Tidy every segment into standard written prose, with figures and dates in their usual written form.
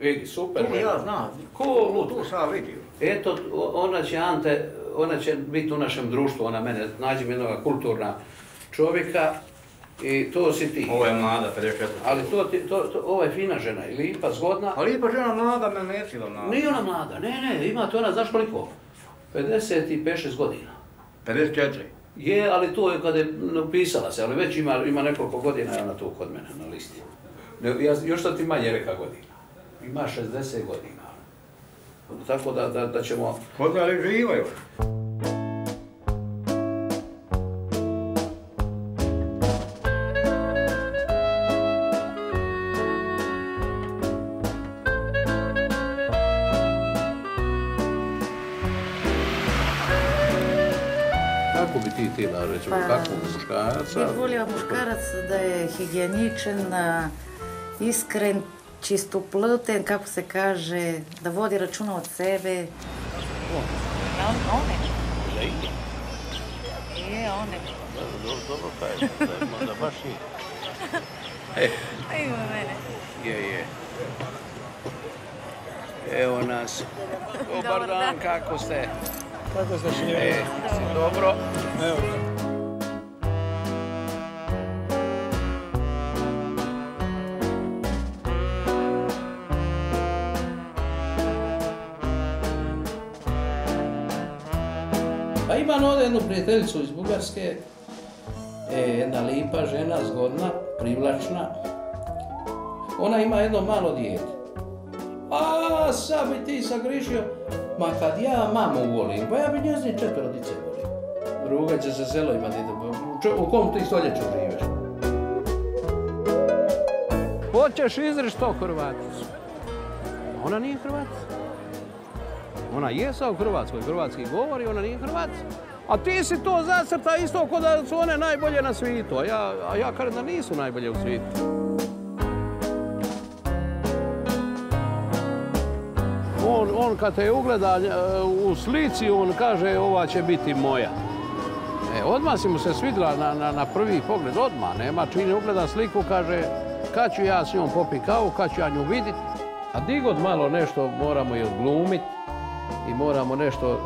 Vidi, super žena. Ja znam. Tu sam vidio. Eto, ona će biti u našem društvu, ona mene, nađe mi jednoga kulturna čovjeka i to si ti. Ovo je mlada, 54. Ali ovo je fina žena i lipa, zgodna. A lipa žena mlada, me ne cijela mlada. Nije ona mlada, ne, ima to ona, znaš koliko? 55-6 godina. 54. Je, ali to je kada je napisala se, ali već ima nekoliko godina je ona tu kod mene na listi. Još sad ima Jereka godina. Ima 60 godina. Tako da ćemo... Kod da li živa još? Kako bi ti htjela, recimo, kakvog muškaraca? Bih volio muškarac da je higijeničan, iskren, čistopluten, kako se kaže, da vodi računa od sebe. One. Je, one. Dobro kažeš, da baš nije. Ima mene. Je. Evo nas. Dobar dan, kako ste? Kako ste šljeni? Dobro. Evo. Pa imam ovdje jednu prijateljicu iz Bugarske, jedna lipa žena, zgodna, privlačna. Ona ima jedno malo dijete. A sad bi ti sagrišio, ma kad ja mamu volim, pa ja bi njezini 4 dice volim. Druga će se selo imati, u kom ti stoljeću živeš? Hoćeš izreći to Hrvaticu? Ona nije Hrvatica. Ona je sad u Hrvatskoj, hrvatski govori, ona nije Hrvatica. A ti si to zacrta isto kao da su one najbolje na svijetu, a ja kažem da nisu najbolje u svijetu. On kad te ugleda u slici, on kaže ova će biti moja. Odmah si mu se svidjela na prvi pogled, odmah. Nema čini ugleda sliku, kaže kad ću ja s njom popiti kavu, kad ću ja nju vidjeti. A di god malo nešto moramo i odglumiti i moramo nešto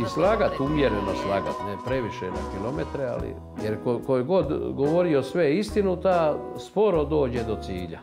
i slagati, umjereno slagati, ne previše na kilometre, ali jer koji god govorio sve istinu, ta sporo dođe do cilja.